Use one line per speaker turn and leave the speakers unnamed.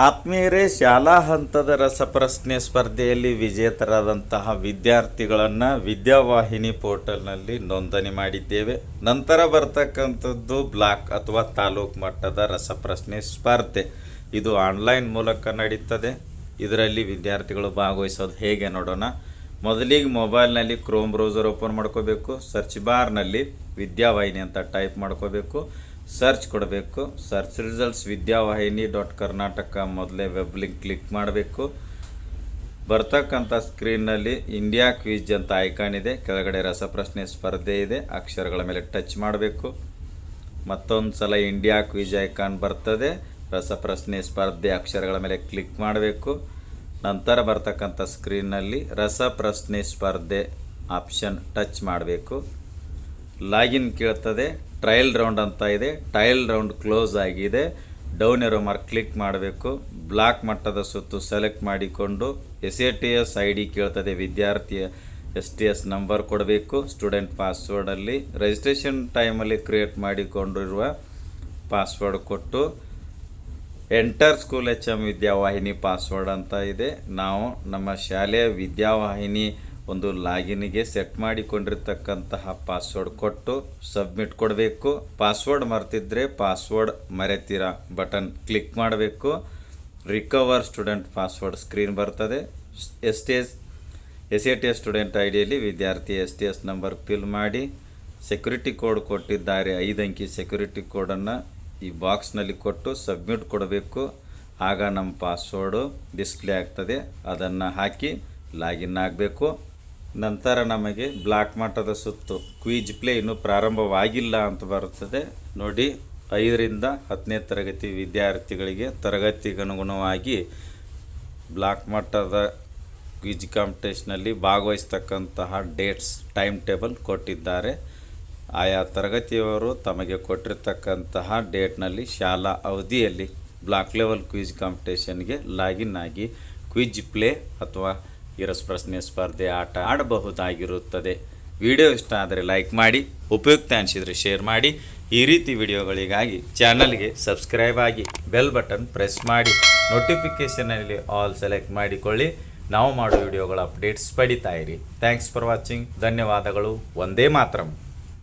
ಆತ್ಮೀಯರೇ, ಶಾಲಾ ಹಂತದ ರಸಪ್ರಶ್ನೆ ಸ್ಪರ್ಧೆಯಲ್ಲಿ ವಿಜೇತರಾದಂತಹ ವಿದ್ಯಾರ್ಥಿಗಳನ್ನು ವಿದ್ಯಾವಾಹಿನಿ ಪೋರ್ಟಲ್ನಲ್ಲಿ ನೋಂದಣಿ ಮಾಡಿದ್ದೇವೆ. ನಂತರ ಬರ್ತಕ್ಕಂಥದ್ದು ಬ್ಲಾಕ್ ಅಥವಾ ತಾಲೂಕು ಮಟ್ಟದ ರಸಪ್ರಶ್ನೆ ಸ್ಪರ್ಧೆ. ಇದು ಆನ್ಲೈನ್ ಮೂಲಕ ನಡೀತದೆ. ಇದರಲ್ಲಿ ವಿದ್ಯಾರ್ಥಿಗಳು ಭಾಗವಹಿಸೋದು ಹೇಗೆ ನೋಡೋಣ. ಮೊದಲಿಗೆ ಮೊಬೈಲ್ನಲ್ಲಿ ಕ್ರೋಮ್ ಬ್ರೌಸರ್ ಓಪನ್ ಮಾಡ್ಕೋಬೇಕು. ಸರ್ಚ್ ಬಾರ್ನಲ್ಲಿ ವಿದ್ಯಾವಾಹಿನಿ ಅಂತ ಟೈಪ್ ಮಾಡ್ಕೋಬೇಕು. ಸರ್ಚ್ ಕೊಡಬೇಕು. ಸರ್ಚ್ ರಿಸಲ್ಟ್ಸ್ vidyavahini.karnataka ಮೊದಲೇ ವೆಬ್ ಲಿಂಕ್ ಕ್ಲಿಕ್ ಮಾಡಬೇಕು. ಬರ್ತಕ್ಕಂಥ ಸ್ಕ್ರೀನ್ನಲ್ಲಿ ಇಂಡಿಯಾ ಕ್ವಿಜ್ ಅಂತ ಐಕಾನ್ ಇದೆ. ಕೆಳಗಡೆ ರಸಪ್ರಶ್ನೆ ಸ್ಪರ್ಧೆ ಇದೆ. ಅಕ್ಷರಗಳ ಮೇಲೆ ಟಚ್ ಮಾಡಬೇಕು. ಮತ್ತೊಂದು ಸಲ ಇಂಡಿಯಾ ಕ್ವಿಜ್ ಐಕಾನ್ ಬರ್ತದೆ. ರಸಪ್ರಶ್ನೆ ಸ್ಪರ್ಧೆ ಅಕ್ಷರಗಳ ಮೇಲೆ ಕ್ಲಿಕ್ ಮಾಡಬೇಕು. ನಂತರ ಬರ್ತಕ್ಕಂಥ ಸ್ಕ್ರೀನ್ನಲ್ಲಿ ರಸಪ್ರಶ್ನೆ ಸ್ಪರ್ಧೆ ಆಪ್ಷನ್ ಟಚ್ ಮಾಡಬೇಕು. ಲಾಗಿನ್ ಕೇಳ್ತದೆ. ಟ್ರಯಲ್ ರೌಂಡ್ ಅಂತ ಇದೆ. ಟ್ರಯಲ್ ರೌಂಡ್ ಕ್ಲೋಸ್ ಆಗಿದೆ. ಡೌನ್ ಏರೋ ಮಾರ್ಕ್ ಕ್ಲಿಕ್ ಮಾಡಬೇಕು. ಬ್ಲಾಕ್ ಮಟ್ಟದ ಸುತ್ತು ಸೆಲೆಕ್ಟ್ ಮಾಡಿಕೊಂಡು SATS ID ಕೇಳ್ತದೆ. ವಿದ್ಯಾರ್ಥಿಯ STS ನಂಬರ್ ಕೊಡಬೇಕು. ಸ್ಟೂಡೆಂಟ್ ಪಾಸ್ವರ್ಡಲ್ಲಿ ರಿಜಿಸ್ಟ್ರೇಷನ್ ಟೈಮಲ್ಲಿ ಕ್ರಿಯೇಟ್ ಮಾಡಿಕೊಂಡಿರುವ ಪಾಸ್ವರ್ಡ್ ಕೊಟ್ಟು enter school HM Vidyavahini password ಅಂತ ಇದೆ. ನಾವು ನಮ್ಮ ಶಾಲೆಯ ವಿದ್ಯಾವಾಹಿನಿ ಒಂದು ಲಾಗಿನ್ಗೆ ಸೆಟ್ ಮಾಡಿಕೊಂಡಿರ್ತಕ್ಕಂತಹ ಪಾಸ್ವರ್ಡ್ ಕೊಟ್ಟು ಸಬ್ಮಿಟ್ ಕೊಡಬೇಕು. ಪಾಸ್ವರ್ಡ್ ಮರ್ತಿದ್ರೆ ಪಾಸ್ವರ್ಡ್ ಮರೆತಿರ ಬಟನ್ ಕ್ಲಿಕ್ ಮಾಡಬೇಕು. ರಿಕವರ್ ಸ್ಟೂಡೆಂಟ್ ಪಾಸ್ವರ್ಡ್ ಸ್ಕ್ರೀನ್ ಬರ್ತದೆ. SATS ಸ್ಟೂಡೆಂಟ್ ಐಡಿಯಲ್ಲಿ ವಿದ್ಯಾರ್ಥಿ STS ನಂಬರ್ ಫಿಲ್ ಮಾಡಿ ಸೆಕ್ಯೂರಿಟಿ ಕೋಡ್ ಕೊಟ್ಟಿದ್ದಾರೆ. 5 ಅಂಕಿ ಸೆಕ್ಯೂರಿಟಿ ಕೋಡನ್ನು ಈ ಬಾಕ್ಸ್ನಲ್ಲಿ ಕೊಟ್ಟು ಸಬ್ಮಿಟ್ ಕೊಡಬೇಕು. ಆಗ ನಮ್ಮ ಪಾಸ್ವರ್ಡು ಡಿಸ್ಪ್ಲೇ ಆಗ್ತದೆ. ಅದನ್ನು ಹಾಕಿ ಲಾಗಿನ್ ಆಗಬೇಕು. ನಂತರ ನಮಗೆ ಬ್ಲಾಕ್ ಮಟ್ಟದ ಸುತ್ತು ಕ್ವಿಜ್ ಪ್ಲೇ ಇನ್ನೂ ಪ್ರಾರಂಭವಾಗಿಲ್ಲ ಅಂತ ಬರುತ್ತದೆ ನೋಡಿ. 5ರಿಂದ 10ನೇ ತರಗತಿ ವಿದ್ಯಾರ್ಥಿಗಳಿಗೆ ತರಗತಿಗನುಗುಣವಾಗಿ ಬ್ಲಾಕ್ ಮಟ್ಟದ ಕ್ವಿಜ್ ಕಾಂಪಿಟೇಷನಲ್ಲಿ ಭಾಗವಹಿಸ್ತಕ್ಕಂತಹ ಡೇಟ್ಸ್ ಟೈಮ್ ಟೇಬಲ್ ಕೊಟ್ಟಿದ್ದಾರೆ. ಆಯಾ ತರಗತಿಯವರು ತಮಗೆ ಕೊಟ್ಟಿರ್ತಕ್ಕಂತಹ ಡೇಟ್ನಲ್ಲಿ ಶಾಲಾ ಅವಧಿಯಲ್ಲಿ ಬ್ಲಾಕ್ ಲೆವೆಲ್ ಕ್ವಿಜ್ ಕಾಂಪಿಟೇಷನ್ಗೆ ಲಾಗಿನ್ ಆಗಿ ಕ್ವಿಜ್ ಪ್ಲೇ ಅಥವಾ ಈ ರಸಪ್ರಶ್ನೆ ಸ್ಪರ್ಧೆ ಆಟ ಆಡಬಹುದಾಗಿರುತ್ತದೆ. ವಿಡಿಯೋ ಇಷ್ಟ ಆದರೆ ಲೈಕ್ ಮಾಡಿ, ಉಪಯುಕ್ತ ಅನಿಸಿದರೆ ಶೇರ್ ಮಾಡಿ. ಈ ರೀತಿ ವಿಡಿಯೋಗಳಿಗಾಗಿ ಚಾನಲ್ಗೆ ಸಬ್ಸ್ಕ್ರೈಬ್ ಆಗಿ ಬೆಲ್ ಬಟನ್ ಪ್ರೆಸ್ ಮಾಡಿ ನೋಟಿಫಿಕೇಷನಲ್ಲಿ ಆಲ್ ಸೆಲೆಕ್ಟ್ ಮಾಡಿಕೊಳ್ಳಿ. ನಾವು ಮಾಡೋ ವಿಡಿಯೋಗಳ ಅಪ್ಡೇಟ್ಸ್ ಪಡಿತಾ ಇರಿ. Thanks for watching. ಧನ್ಯವಾದಗಳು. ವಂದೇ ಮಾತರಂ.